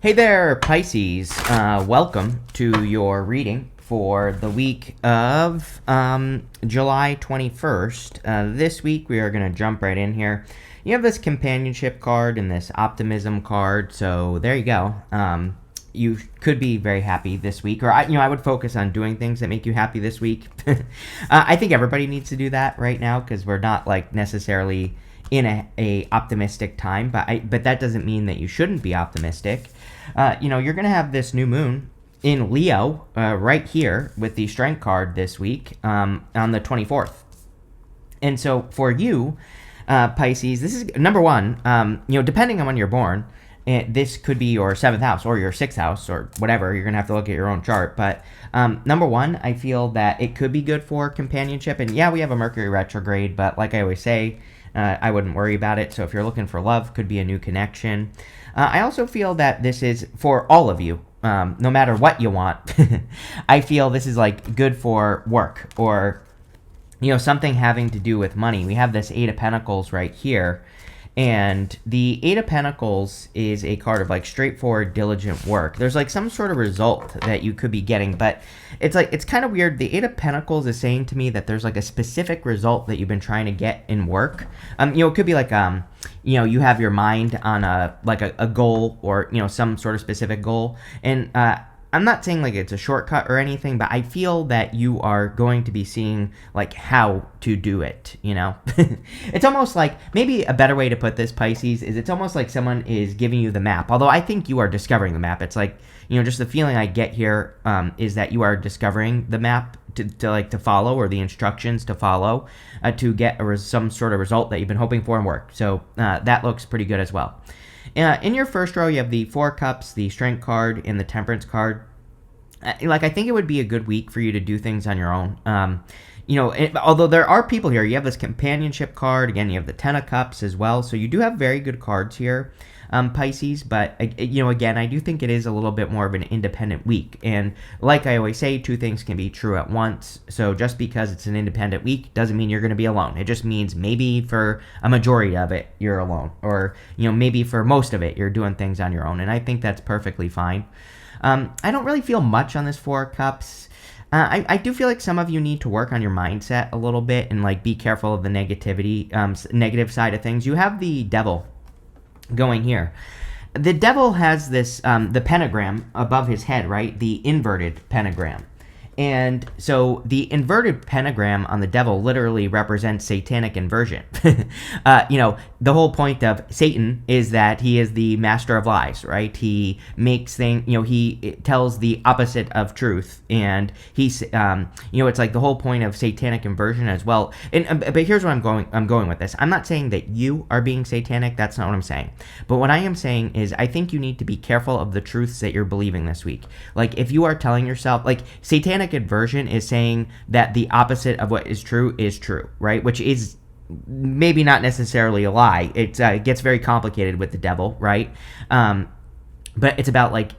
Hey there, Pisces. Welcome to your reading for the week of July 21st. This week, we are going to jump right in here. You have this companionship card and this optimism card, so there you go. You could be very happy this week, or I would focus on doing things that make you happy this week. I think everybody needs to do that right now because we're not like necessarily in a optimistic time, but that doesn't mean that you shouldn't be optimistic. You're going to have this new moon in Leo right here with the strength card this week on the 24th. And so for you, Pisces, this is number one, depending on when you're born, this could be your 7th house or your 6th house or whatever. You're going to have to look at your own chart. But number one, I feel that it could be good for companionship. And yeah, we have a Mercury retrograde, but like I always say, I wouldn't worry about it. So if you're looking for love, could be a new connection. I also feel that this is for all of you, no matter what you want. I feel this is like good for work or, something having to do with money. We have this 8 of Pentacles right here. And the 8 of Pentacles is a card of like straightforward, diligent work. There's like some sort of result that you could be getting, but it's kind of weird. The 8 of Pentacles is saying to me that there's like a specific result that you've been trying to get in work. It could be like, you have your mind on a goal or, some sort of specific goal. And, I'm not saying like it's a shortcut or anything, but I feel that you are going to be seeing like how to do it, It's almost like, maybe a better way to put this, Pisces, is it's almost like someone is giving you the map. Although I think you are discovering the map. It's like, just the feeling I get here is that you are discovering the map to follow, or the instructions to follow to get some sort of result that you've been hoping for in work. So that looks pretty good as well. In your first row, you have the 4 Cups, the Strength card, and the Temperance card. I think it would be a good week for you to do things on your own. Although there are people here, you have this companionship card. Again, you have the 10 of Cups as well. So you do have very good cards here, Pisces. But, again, I do think it is a little bit more of an independent week. And like I always say, 2 things can be true at once. So just because it's an independent week doesn't mean you're going to be alone. It just means maybe for a majority of it, you're alone. Or, maybe for most of it, you're doing things on your own. And I think that's perfectly fine. I don't really feel much on this 4 Cups. I do feel like some of you need to work on your mindset a little bit and like be careful of the negative side of things. You have the Devil going here. The Devil has this, the pentagram above his head, right? The inverted pentagram. And so the inverted pentagram on the Devil literally represents satanic inversion. The whole point of Satan is that he is the master of lies, right? He makes things, he tells the opposite of truth. And he's, it's like the whole point of satanic inversion as well. But here's where I'm going with this. I'm not saying that you are being satanic. That's not what I'm saying. But what I am saying is I think you need to be careful of the truths that you're believing this week. Like if you are telling yourself, like satanic inversion is saying that the opposite of what is true, right? Which is maybe not necessarily a lie. It gets very complicated with the Devil, right? But it's about like,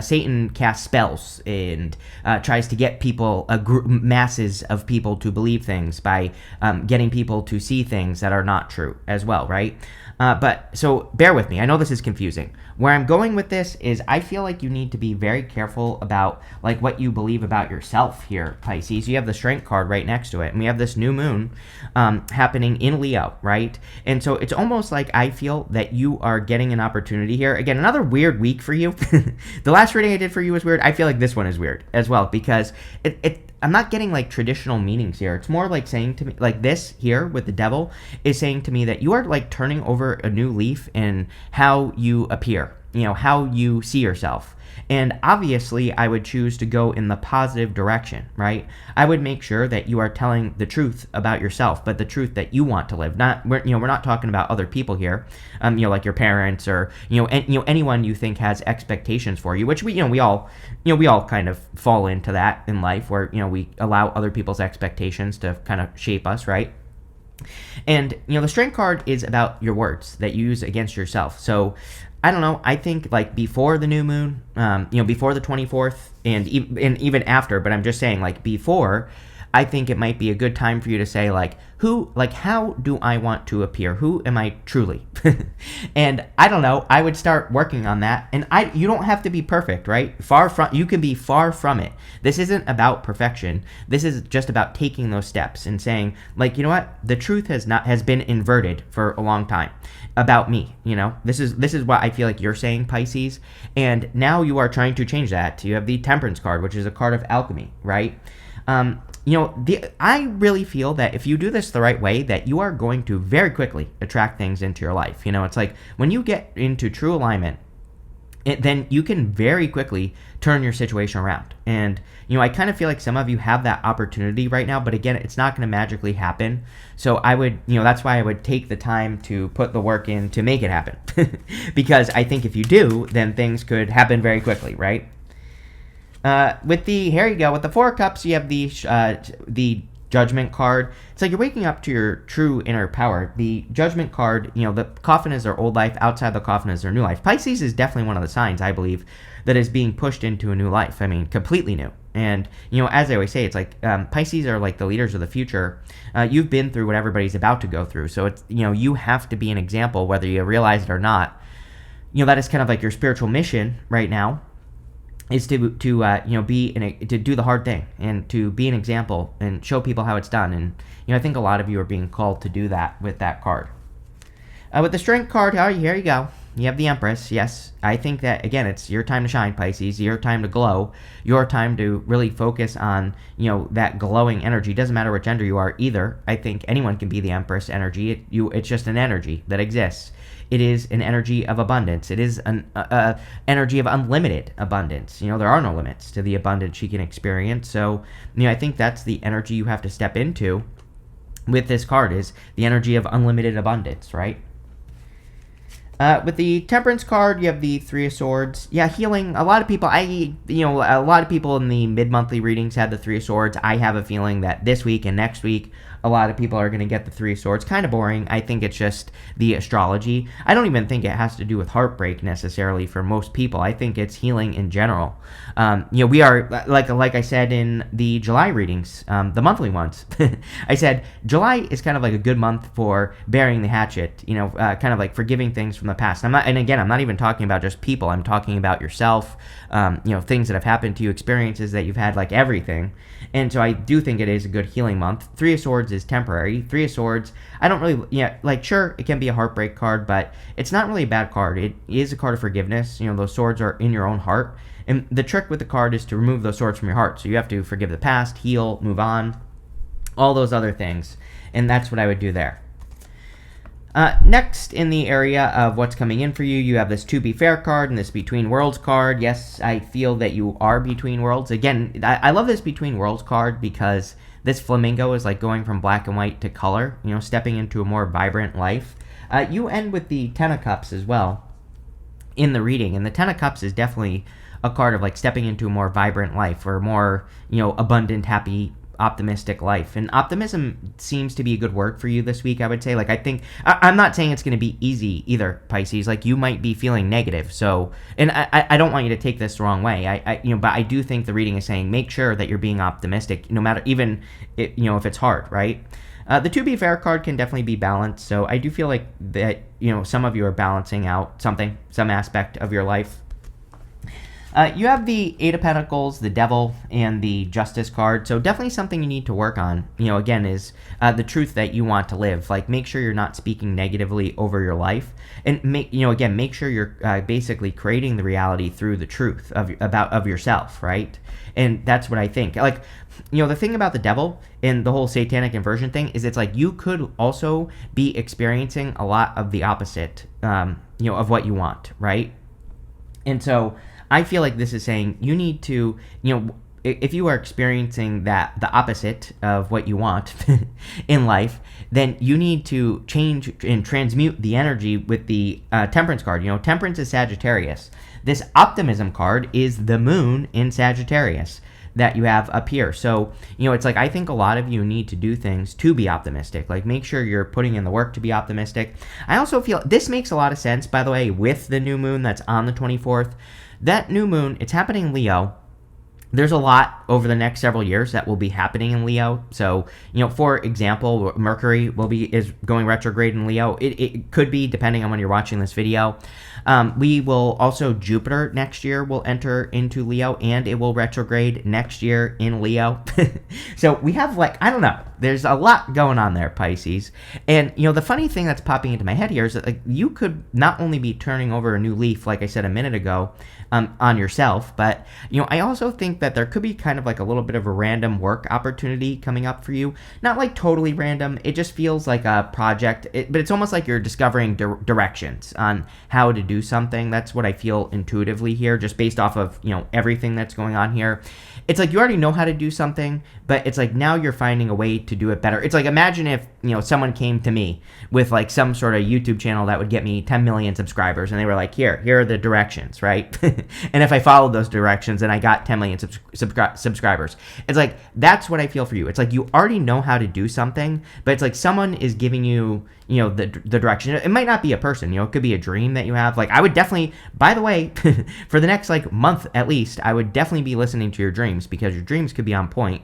Satan casts spells and tries to get people, masses of people to believe things by getting people to see things that are not true as well, right? But so bear with me. I know this is confusing. Where I'm going with this is I feel like you need to be very careful about like what you believe about yourself here, Pisces. You have the Strength card right next to it. And we have this new moon happening in Leo, right? And so it's almost like I feel that you are getting an opportunity here. Again, another weird week for you. The last reading I did for you was weird. I feel like this one is weird as well because I'm not getting like traditional meanings here. It's more like saying to me, like this here with the Devil is saying to me that you are like turning over a new leaf in how you appear, how you see yourself. And obviously I would choose to go in the positive direction, right? I would make sure that you are telling the truth about yourself, but the truth that you want to live. We're not talking about other people here, like your parents or, anyone you think has expectations for you, which we all kind of fall into that in life where, we allow other people's expectations to kind of shape us, right? And, the Strength card is about your words that you use against yourself. So I don't know. I think like before the new moon, before the 24th and even after, but I'm just saying like before, I think it might be a good time for you to say, like, how do I want to appear? Who am I truly? And I don't know, I would start working on that. And you don't have to be perfect, right? You can be far from it. This isn't about perfection. This is just about taking those steps and saying, like, you know what? The truth has been inverted for a long time about me. This is what I feel like you're saying, Pisces. And now you are trying to change that. You have the Temperance card, which is a card of alchemy, right? I really feel that if you do this the right way, that you are going to very quickly attract things into your life. It's like when you get into true alignment, then you can very quickly turn your situation around. And, I kind of feel like some of you have that opportunity right now, but again, it's not going to magically happen. So I would, that's why I would take the time to put the work in to make it happen. Because I think if you do, then things could happen very quickly, right? Here you go. With the Four of Cups, you have the Judgment card. It's like you're waking up to your true inner power. The Judgment card, the coffin is their old life. Outside the coffin is their new life. Pisces is definitely one of the signs, I believe, that is being pushed into a new life. I mean, completely new. And, as I always say, it's like Pisces are like the leaders of the future. You've been through what everybody's about to go through. So it's, you have to be an example, whether you realize it or not. That is kind of like your spiritual mission right now, is to do the hard thing and to be an example and show people how it's done. And I think a lot of you are being called to do that with that card. With the Strength card, here you go. You have the Empress. Yes, I think that again, it's your time to shine, Pisces. Your time to glow. Your time to really focus on that glowing energy. Doesn't matter what gender you are either. I think anyone can be the Empress energy. It's just an energy that exists. It is an energy of abundance. It is an energy of unlimited abundance. There are no limits to the abundance you can experience. So, I think that's the energy you have to step into with this card, is the energy of unlimited abundance, right? With the Temperance card, you have the Three of Swords. Yeah, healing. A lot of people, a lot of people in the mid-monthly readings had the Three of Swords. I have a feeling that this week and next week, a lot of people are going to get the Three of Swords. Kind of boring. I think it's just the astrology. I don't even think it has to do with heartbreak necessarily for most people. I think it's healing in general. We are, like I said in the July readings, the monthly ones, I said July is kind of like a good month for burying the hatchet, kind of like forgiving things from the past. I'm not even talking about just people. I'm talking about yourself, things that have happened to you, experiences that you've had, like everything. And so I do think it is a good healing month. Three of Swords is temporary. Three of Swords, I don't really, sure, it can be a heartbreak card, but it's not really a bad card. It is a card of forgiveness. Those swords are in your own heart. And the trick with the card is to remove those swords from your heart. So you have to forgive the past, heal, move on, all those other things. And that's what I would do there. Next, in the area of what's coming in for you, you have this To Be Fair card and this Between Worlds card. Yes, I feel that you are between worlds. Again, I love this Between Worlds card because this flamingo is like going from black and white to color, stepping into a more vibrant life. You end with the Ten of Cups as well in the reading, and the Ten of Cups is definitely a card of like stepping into a more vibrant life or more, abundant, happy, optimistic life. And optimism seems to be a good word for you this week, I would say. Like, I think, I'm not saying it's going to be easy either, Pisces. Like, you might be feeling negative. So, and I don't want you to take this the wrong way. But I do think the reading is saying make sure that you're being optimistic, no matter, even, if it's hard, right? The To Be Fair card can definitely be balanced. So I do feel like that, some of you are balancing out some aspect of your life. You have the Eight of Pentacles, the Devil, and the Justice card. So definitely something you need to work on, again, is the truth that you want to live. Like, make sure you're not speaking negatively over your life. And, make sure you're basically creating the reality through the truth of yourself, right? And that's what I think. Like, the thing about the Devil and the whole satanic inversion thing is it's like you could also be experiencing a lot of the opposite, of what you want, right? And so I feel like this is saying you need to, if you are experiencing the opposite of what you want in life, then you need to change and transmute the energy with the Temperance card. Temperance is Sagittarius. This Optimism card is the Moon in Sagittarius that you have up here. So, it's like I think a lot of you need to do things to be optimistic. Like, make sure you're putting in the work to be optimistic. I also feel this makes a lot of sense, by the way, with the new moon that's on the 24th. That new moon, it's happening in Leo. there's a lot over the next several years that will be happening in Leo. So, for example, Mercury is going retrograde in Leo. It could be, depending on when you're watching this video. We will also, Jupiter next year will enter into Leo, and it will retrograde next year in Leo. So we have, I don't know. There's a lot going on there, Pisces. And, the funny thing that's popping into my head here is that you could not only be turning over a new leaf, like I said a minute ago, on yourself, but, I also think that there could be kind of a little bit of a random work opportunity coming up for you. Not totally random. It just feels like a project, but it's almost like you're discovering directions on how to do something. That's what I feel intuitively here, just based off of, everything that's going on here. It's like you already know how to do something, but it's like now you're finding a way to do it better. It's like, imagine if, someone came to me with some sort of YouTube channel that would get me 10 million subscribers, and they were like, here are the directions, right? And if I followed those directions and I got 10 million subscribers, it's like, that's what I feel for you. It's like you already know how to do something, but it's like someone is giving you, the direction. It might not be a person, it could be a dream that you have. I would definitely, by the way, for the next month at least, I would definitely be listening to your dreams, because your dreams could be on point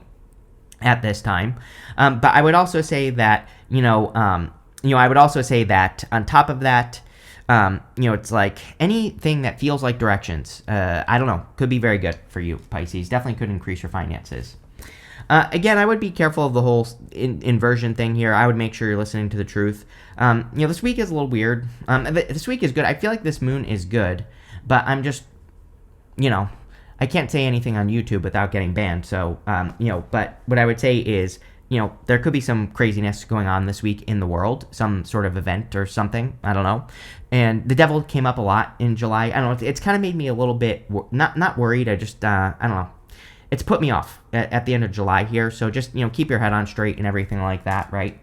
at this time. But I would also say that, I would also say that on top of that, it's like anything that feels like directions, I don't know, could be very good for you, Pisces. Definitely could increase your finances. Again, I would be careful of the whole inversion thing here. I would make sure you're listening to the truth. This week is a little weird. This week is good. I feel like this moon is good, but I'm just, I can't say anything on YouTube without getting banned. So, but what I would say is, there could be some craziness going on this week in the world, some sort of event or something. I don't know. And the devil came up a lot in July. I don't know. It's kind of made me a little bit, not worried. I just, I don't know. It's put me off at the end of July here. So just, keep your head on straight and everything like that, right?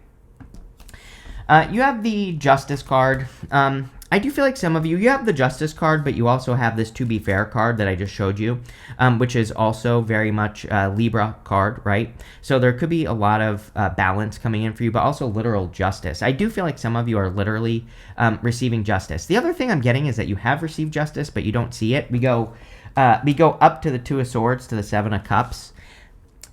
You have the Justice card. I do feel like some of you have the Justice card, but you also have this To Be Fair card that I just showed you, which is also very much a Libra card, right? So there could be a lot of balance coming in for you, but also literal justice. I do feel like some of you are literally receiving justice. The other thing I'm getting is that you have received justice, but you don't see it. We go up to the Two of Swords, to the Seven of Cups.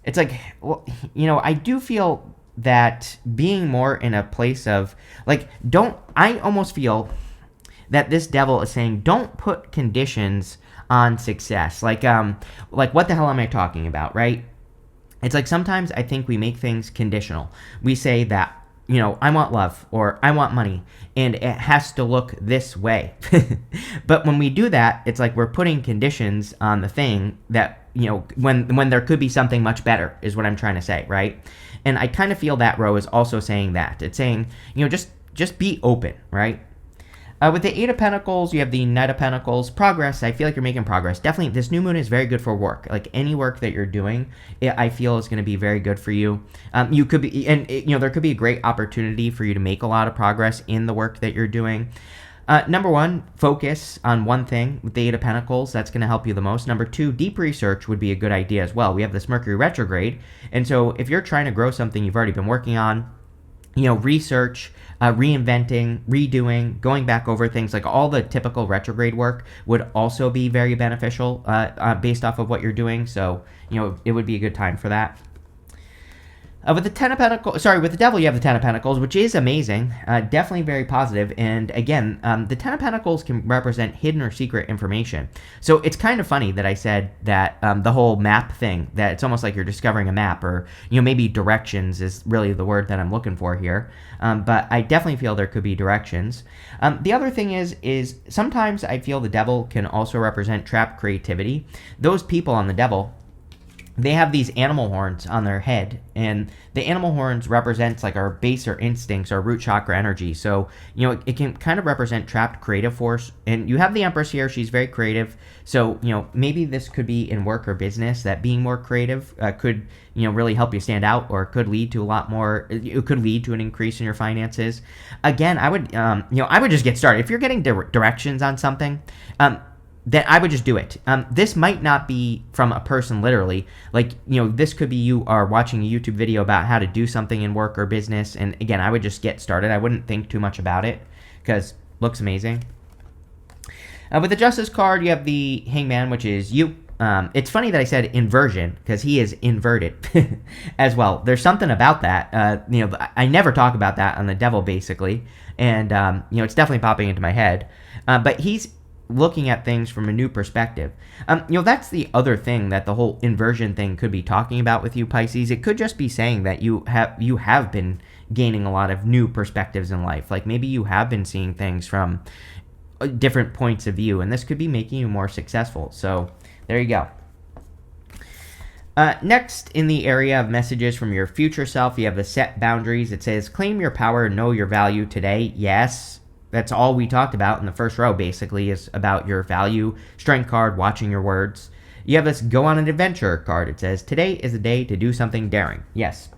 It's like, well, I do feel that being more in a place of, I almost feel that this devil is saying, don't put conditions on success. What the hell am I talking about, right? It's like sometimes I think we make things conditional. We say that, I want love, or I want money, and it has to look this way. But when we do that, it's like we're putting conditions on the thing that, when there could be something much better, is what I'm trying to say, right? And I kind of feel that row is also saying that. It's saying, just be open, right? With the Eight of Pentacles, you have the Knight of Pentacles. Progress, I feel like you're making progress. Definitely, this new moon is very good for work. Like any work that you're doing, I feel is going to be very good for you. You could be, and there could be a great opportunity for you to make a lot of progress in the work that you're doing. Number one, focus on one thing with the Eight of Pentacles. That's going to help you the most. Number two, deep research would be a good idea as well. We have this Mercury retrograde. And so if you're trying to grow something you've already been working on, research, reinventing, redoing, going back over things, like all the typical retrograde work would also be very beneficial based off of what you're doing. So, it would be a good time for that. With the with the devil, you have the Ten of Pentacles, which is amazing, definitely very positive. And again, the Ten of Pentacles can represent hidden or secret information. So it's kind of funny that I said that the whole map thing, that it's almost like you're discovering a map, or maybe directions is really the word that I'm looking for here. But I definitely feel there could be directions. The other thing is sometimes I feel the devil can also represent trapped creativity. Those people on the devil, they have these animal horns on their head, and the animal horns represents like our baser instincts, our root chakra energy. So, it can kind of represent trapped creative force. And you have the Empress here. She's very creative. So, maybe this could be in work or business, that being more creative could, really help you stand out, or could lead to a lot more, it could lead to an increase in your finances. Again, I would just get started. If you're getting directions on something, then I would just do it. This might not be from a person literally. This could be you are watching a YouTube video about how to do something in work or business. And again, I would just get started. I wouldn't think too much about it, because it looks amazing. With the Justice card, you have the Hangman, which is you. It's funny that I said inversion because he is inverted as well. There's something about that. I never talk about that on the devil, basically. And, it's definitely popping into my head. But he's looking at things from a new perspective. That's the other thing that the whole inversion thing could be talking about with you, Pisces. It could just be saying that you have been gaining a lot of new perspectives in life. Like maybe you have been seeing things from different points of view, and this could be making you more successful. So there you go. Next, in the area of messages from your future self, you have the set boundaries. It says, claim your power, know your value today. Yes, that's all we talked about in the first row, basically, is about your value. Strength card, watching your words. You have this go on an adventure card. It says, today is the day to do something daring. Yes.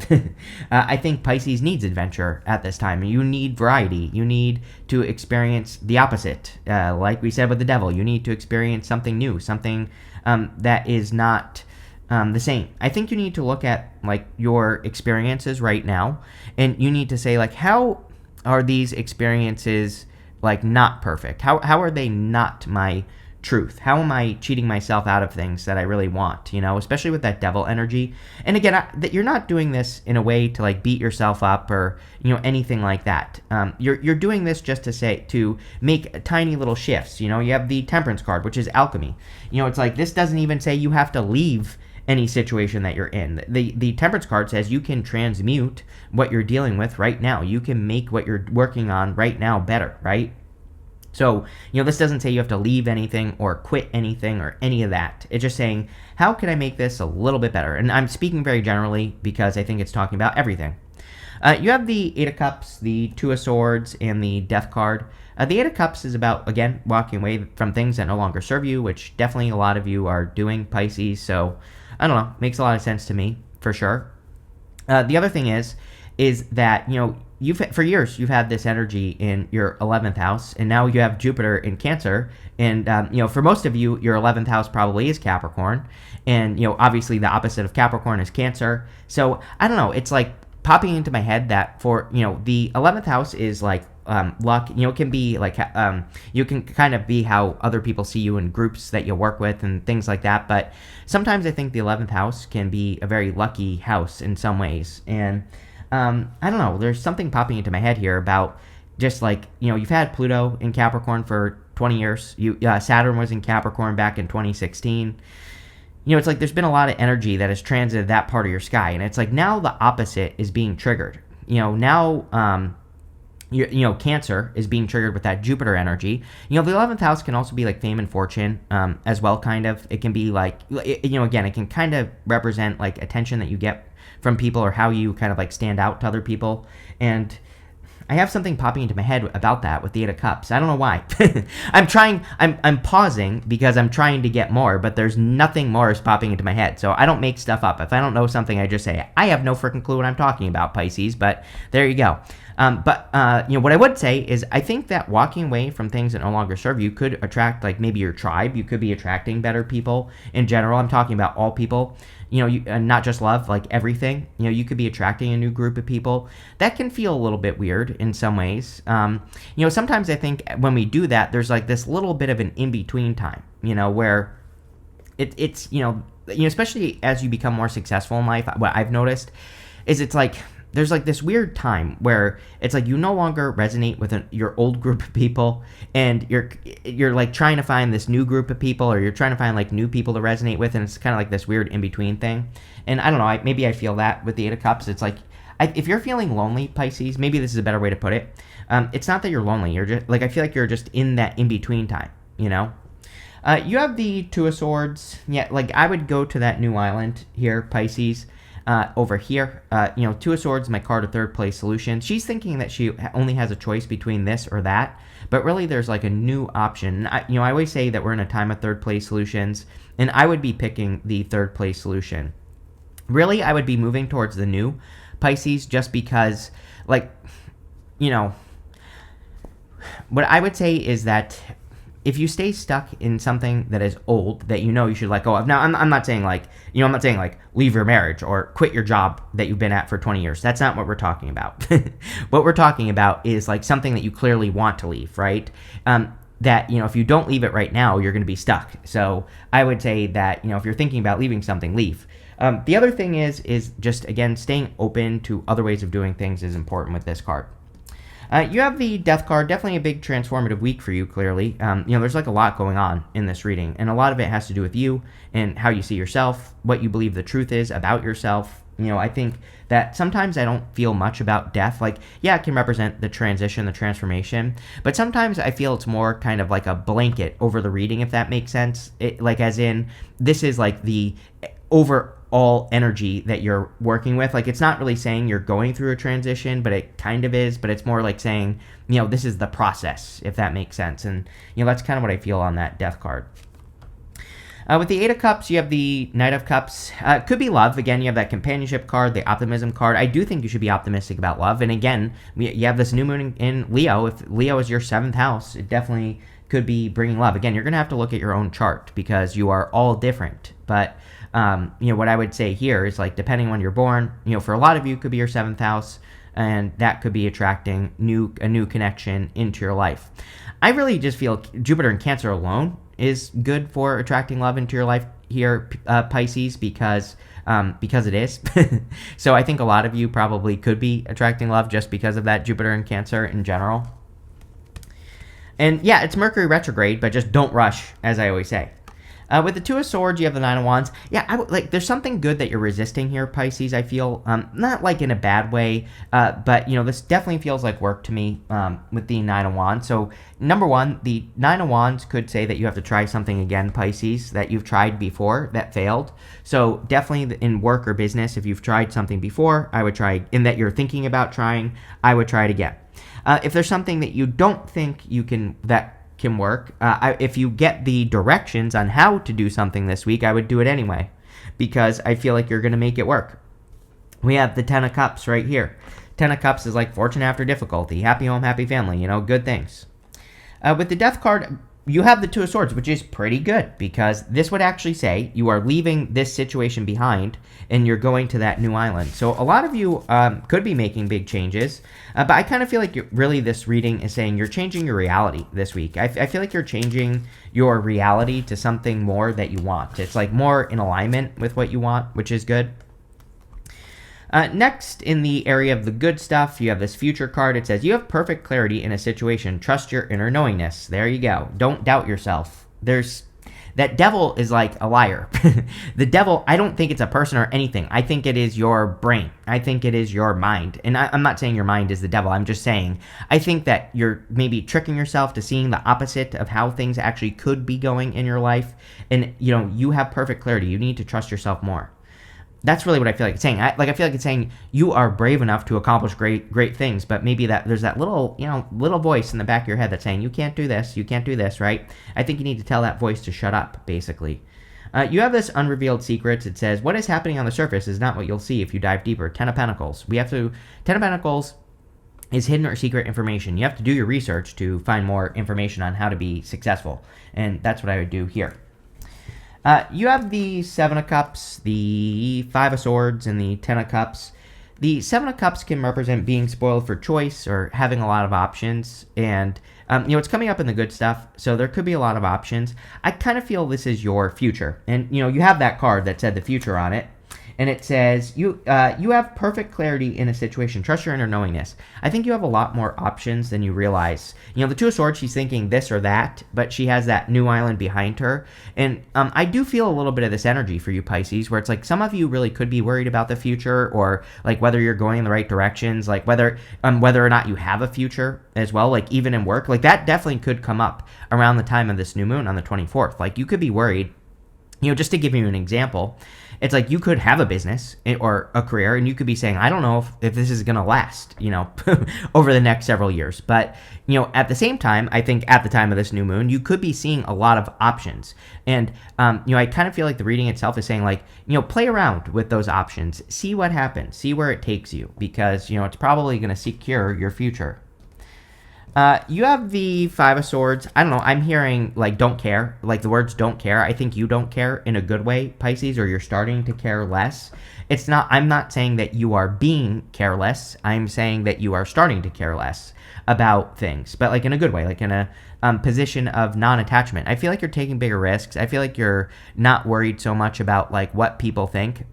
I think Pisces needs adventure at this time. You need variety. You need to experience the opposite. Like we said with the devil, you need to experience something new, something that is not the same. I think you need to look at like your experiences right now, and you need to say like, how are these experiences like not perfect? How are they not my truth? How am I cheating myself out of things that I really want, especially with that devil energy? And again, that you're not doing this in a way to like beat yourself up or, anything like that. You're doing this just to make tiny little shifts. You have the temperance card, which is alchemy. It's like, this doesn't even say you have to leave any situation that you're in. The temperance card says you can transmute what you're dealing with right now. You can make what you're working on right now better, right? So, this doesn't say you have to leave anything or quit anything or any of that. It's just saying, how can I make this a little bit better? And I'm speaking very generally because I think it's talking about everything. You have the Eight of Cups, the Two of Swords, and the Death card. The Eight of Cups is about, again, walking away from things that no longer serve you, which definitely a lot of you are doing, Pisces. So, I don't know, makes a lot of sense to me, for sure. The other thing is that, for years you've had this energy in your 11th house, and now you have Jupiter in Cancer, and for most of you, your 11th house probably is Capricorn, and obviously the opposite of Capricorn is Cancer. So I don't know, it's like popping into my head that for the 11th house is like luck. It can be like you can kind of be how other people see you in groups that you work with and things like that. But sometimes I think the 11th house can be a very lucky house in some ways, and I don't know, there's something popping into my head here about just like, you've had Pluto in Capricorn for 20 years. Saturn was in Capricorn back in 2016. It's like there's been a lot of energy that has transited that part of your sky. And it's like now the opposite is being triggered. Now Cancer is being triggered with that Jupiter energy. The 11th house can also be like fame and fortune as well, kind of. It can be like, again, it can kind of represent like attention that you get from people or how you kind of like stand out to other people. And I have something popping into my head about that with the Eight of Cups. I don't know why. I'm pausing because I'm trying to get more, but there's nothing more is popping into my head. So I don't make stuff up. If I don't know something, I just say, I have no freaking clue what I'm talking about, Pisces, but there you go. But what I would say is I think that walking away from things that no longer serve you could attract like maybe your tribe. You could be attracting better people in general. I'm talking about all people, not just love, like everything. You could be attracting a new group of people. That can feel a little bit weird in some ways. Sometimes I think when we do that, there's like this little bit of an in-between time, where it's especially as you become more successful in life, what I've noticed is it's like, there's like this weird time where it's like you no longer resonate with your old group of people, and you're like trying to find this new group of people, or you're trying to find like new people to resonate with, and it's kind of like this weird in-between thing. And I don't know, maybe I feel that with the Eight of Cups. It's like, if you're feeling lonely, Pisces, maybe this is a better way to put it. It's not that you're lonely. You're just like, I feel like you're just in that in-between time, You have the Two of Swords. Yeah, like I would go to that new island here, Pisces. Over here, Two of Swords, my card of third place solution. She's thinking that she only has a choice between this or that, but really there's like a new option. I always say that we're in a time of third place solutions, and I would be picking the third place solution. Really, I would be moving towards the new, Pisces, just because, like, what I would say is that if you stay stuck in something that is old that you should let go of. Now, I'm not saying like, I'm not saying like leave your marriage or quit your job that you've been at for 20 years. That's not what we're talking about. What we're talking about is like something that you clearly want to leave, right? that, if you don't leave it right now, you're going to be stuck. So I would say that, if you're thinking about leaving something, leave. The other thing is just, again, staying open to other ways of doing things is important with this card. You have the Death card, definitely a big transformative week for you, clearly. There's like a lot going on in this reading, and a lot of it has to do with you and how you see yourself, what you believe the truth is about yourself. I think that sometimes I don't feel much about death. Like, yeah, it can represent the transition, the transformation, but sometimes I feel it's more kind of like a blanket over the reading, if that makes sense. Like, as in, this is like the overall energy that you're working with. Like, it's not really saying you're going through a transition, but it kind of is, but it's more like saying, this is the process, if that makes sense. And, that's kind of what I feel on that Death card. With the Eight of Cups, you have the Knight of Cups. Could be love. Again, you have that companionship card, the optimism card. I do think you should be optimistic about love. And again, you have this new moon in Leo. If Leo is your 7th house, it definitely could be bringing love. Again, you're going to have to look at your own chart because you are all different. But, what I would say here is, like, depending on when you're born, for a lot of you, it could be your 7th house, and that could be attracting a new connection into your life. I really just feel Jupiter in Cancer alone is good for attracting love into your life here, Pisces, because it is. So I think a lot of you probably could be attracting love just because of that Jupiter in Cancer in general. And yeah, it's Mercury retrograde, but just don't rush, as I always say. With the Two of Swords, you have the Nine of Wands. Yeah, there's something good that you're resisting here, Pisces, I feel. Not like in a bad way, but, this definitely feels like work to me with the Nine of Wands. So, number one, the Nine of Wands could say that you have to try something again, Pisces, that you've tried before that failed. So, definitely in work or business, if you've tried something before, I would try, and that you're thinking about trying, I would try it again. If there's something that you don't think that can work, if you get the directions on how to do something this week, I would do it anyway, because I feel like you're going to make it work. We have the Ten of Cups right here. Ten of Cups is like fortune after difficulty, happy home, happy family, good things. With the Death card, you have the Two of Swords, which is pretty good, because this would actually say you are leaving this situation behind and you're going to that new island. So a lot of you could be making big changes, but I kind of feel like really this reading is saying you're changing your reality this week. I feel like you're changing your reality to something more that you want. It's like more in alignment with what you want, which is good. Next, in the area of the good stuff, you have this Future card. It says, you have perfect clarity in a situation. Trust your inner knowingness. There you go. Don't doubt yourself. That devil is like a liar. The devil, I don't think it's a person or anything. I think it is your brain. I think it is your mind. And I'm not saying your mind is the devil. I'm just saying, I think that you're maybe tricking yourself to seeing the opposite of how things actually could be going in your life. And, you have perfect clarity. You need to trust yourself more. That's really what I feel like it's saying. I feel like it's saying you are brave enough to accomplish great things, but maybe that there's that little voice in the back of your head that's saying you can't do this, right? I think you need to tell that voice to shut up, basically. You have this unrevealed secrets. It says, what is happening on the surface is not what you'll see if you dive deeper. Ten of Pentacles. Ten of Pentacles is hidden or secret information. You have to do your research to find more information on how to be successful, and that's what I would do here. You have the Seven of Cups, the Five of Swords, and the Ten of Cups. The Seven of Cups can represent being spoiled for choice or having a lot of options. And, it's coming up in the good stuff, so there could be a lot of options. I kind of feel this is your future. And, you have that card that said the future on it. And it says, you have perfect clarity in a situation. Trust your inner knowingness. I think you have a lot more options than you realize. The Two of Swords, she's thinking this or that, but she has that new island behind her. And I do feel a little bit of this energy for you, Pisces, where it's like some of you really could be worried about the future, or like whether you're going in the right directions, like whether or not you have a future as well, like even in work. Like that definitely could come up around the time of this new moon on the 24th. Like you could be worried. Just to give you an example, it's like you could have a business or a career, and you could be saying, I don't know if this is going to last, over the next several years. But, at the same time, I think at the time of this new moon, you could be seeing a lot of options. And, I kind of feel like the reading itself is saying, like, play around with those options. See what happens. See where it takes you, because, it's probably going to secure your future. You have the Five of Swords. I don't know. I'm hearing like don't care, like the words don't care. I think you don't care in a good way, Pisces, or you're starting to care less. It's not, I'm not saying that you are being careless. I'm saying that you are starting to care less about things, but like in a good way, like in a position of non-attachment. I feel like you're taking bigger risks. I feel like you're not worried so much about like what people think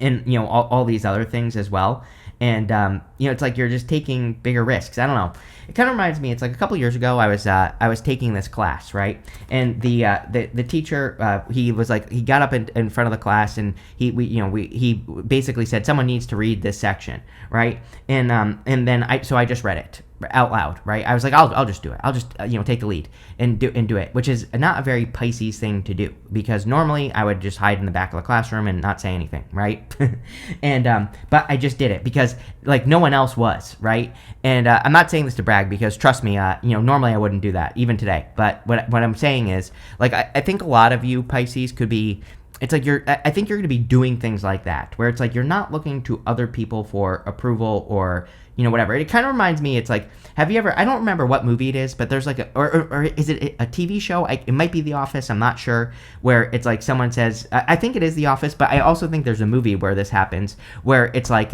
and, you know, all these other things as well. And, you know, it's like you're just taking bigger risks. I don't know. It kind of reminds me, it's like a couple years ago, I was taking this class, right? And the teacher, he was like, he got up in front of the class and he basically said, someone needs to read this section, right? And then I just read it out loud, right? I was like, I'll just do it. I'll just take the lead and do it, which is not a very Pisces thing to do, because normally I would just hide in the back of the classroom and not say anything, right? And but I just did it because like no one else was, right? And I'm not saying this to brag, because trust me, normally I wouldn't do that even today. But what I'm saying is, like, I think a lot of you Pisces could be. It's like I think you're going to be doing things like that, where it's like you're not looking to other people for approval or, whatever. It kind of reminds me, it's like, have you ever, I don't remember what movie it is, but there's like or is it a TV show? It might be The Office, I'm not sure, where it's like someone says, I think it is The Office, but I also think there's a movie where this happens, where it's like,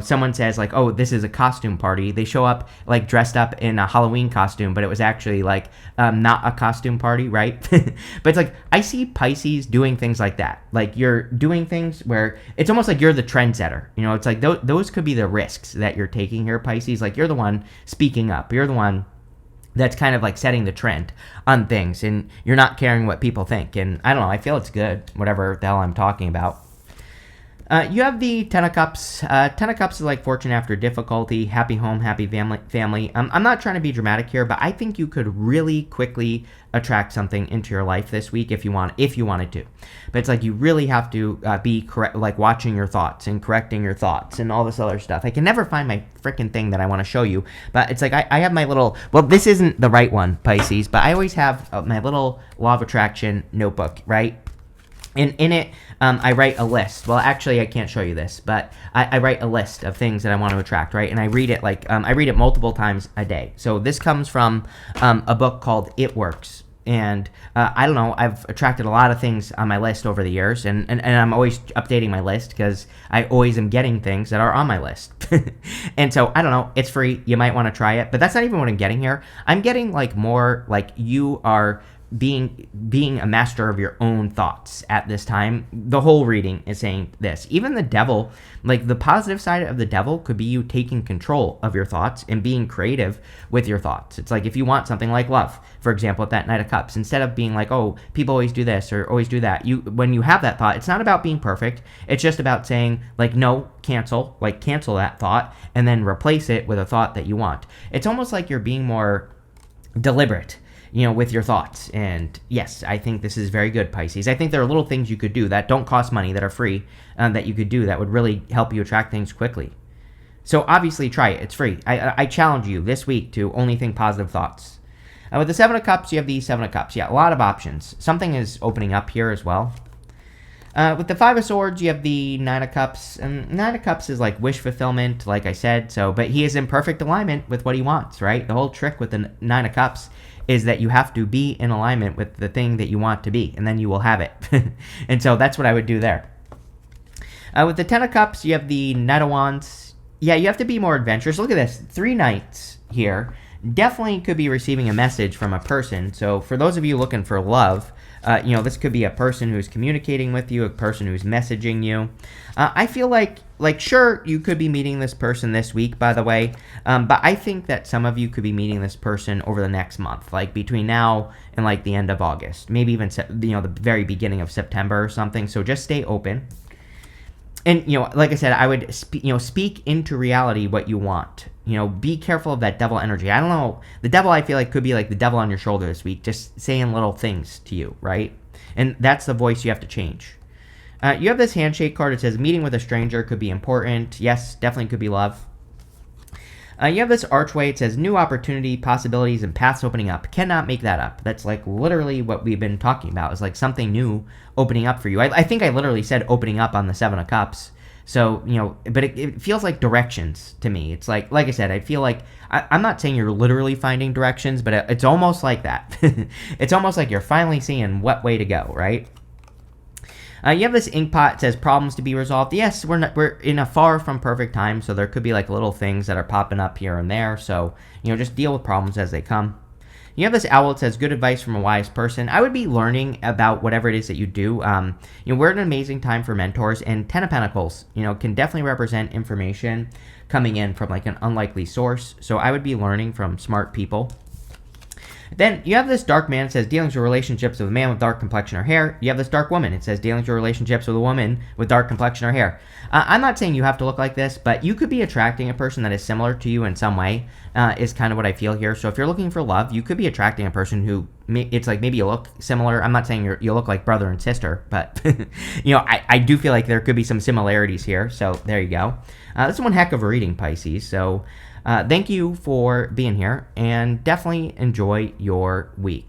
someone says like, oh, this is a costume party. They show up like dressed up in a Halloween costume, but it was actually like not a costume party, right? But it's like, I see Pisces doing things like that. Like you're doing things where it's almost like you're the trendsetter. It's like those could be the risks that you're taking here, Pisces. Like you're the one speaking up. You're the one that's kind of like setting the trend on things, and you're not caring what people think. And I don't know, I feel it's good, whatever the hell I'm talking about. You have the Ten of Cups. Ten of Cups is like fortune after difficulty, happy home, happy family. I'm not trying to be dramatic here, but I think you could really quickly attract something into your life this week if you wanted to. But it's like you really have to be correct, like watching your thoughts and correcting your thoughts and all this other stuff. I can never find my freaking thing that I want to show you, but it's like I have my little, well, this isn't the right one, Pisces, but I always have my little law of attraction notebook, right? And in it, I write a list. Well, actually, I can't show you this, but I write a list of things that I want to attract, right? And I read it I read it multiple times a day. So this comes from a book called It Works. And I don't know, I've attracted a lot of things on my list over the years, and I'm always updating my list because I always am getting things that are on my list. And so, I don't know, it's free. You might want to try it, but that's not even what I'm getting here. I'm getting like more like you are being a master of your own thoughts at this time. The whole reading is saying this. Even the devil, like the positive side of the devil could be you taking control of your thoughts and being creative with your thoughts. It's like if you want something like love, for example, at that Knight of Cups, instead of being like, oh, people always do this or always do that, when you have that thought, it's not about being perfect. It's just about saying like, no, cancel that thought and then replace it with a thought that you want. It's almost like you're being more deliberate with your thoughts. And yes, I think this is very good, Pisces. I think there are little things you could do that don't cost money, that are free, that you could do that would really help you attract things quickly. So obviously try it. It's free. I challenge you this week to only think positive thoughts. With the Seven of Cups, you have the Seven of Cups. Yeah, a lot of options. Something is opening up here as well. With the Five of Swords, you have the Nine of Cups. And Nine of Cups is like wish fulfillment, like I said. But he is in perfect alignment with what he wants, right? The whole trick with the Nine of Cups is that you have to be in alignment with the thing that you want to be, and then you will have it. And so that's what I would do there. With the Ten of Cups, you have the Knight of Wands. Yeah, you have to be more adventurous. Look at this. 3 knights here. Definitely could be receiving a message from a person. So for those of you looking for love, this could be a person who's communicating with you, a person who's messaging you. I feel like sure, you could be meeting this person this week, by the way, but I think that some of you could be meeting this person over the next month, like between now and like the end of August, maybe even the very beginning of September or something. So just stay open. And, like I said, I would, speak into reality what you want. Be careful of that devil energy. I don't know. The devil, I feel like, could be like the devil on your shoulder this week, just saying little things to you, right? And that's the voice you have to change. You have this handshake card. It says meeting with a stranger could be important. Yes, definitely could be love. You have this archway. It says new opportunity, possibilities, and paths opening up. Cannot make that up. That's like literally what we've been talking about. Is like something new opening up for you. I think I literally said opening up on the Seven of Cups. So, but it feels like directions to me. It's like I said, I feel like I'm not saying you're literally finding directions, but it's almost like that. It's almost like you're finally seeing what way to go, right? You have this ink pot. It says problems to be resolved. Yes, we're in a far from perfect time, so there could be like little things that are popping up here and there. So, just deal with problems as they come. You have this owl that says good advice from a wise person. I would be learning about whatever it is that you do. We're in an amazing time for mentors, and Ten of Pentacles, can definitely represent information coming in from like an unlikely source. So I would be learning from smart people. Then you have this dark man. It says dealings with relationships with a man with dark complexion or hair. You have this dark woman. It says dealings with relationships with a woman with dark complexion or hair. I'm not saying you have to look like this, but you could be attracting a person that is similar to you in some way, is kind of what I feel here. So if you're looking for love, you could be attracting a person who, it's like maybe you look similar. I'm not saying you look like brother and sister, but I do feel like there could be some similarities here. So there you go. This is one heck of a reading, Pisces. So thank you for being here, and definitely enjoy your week.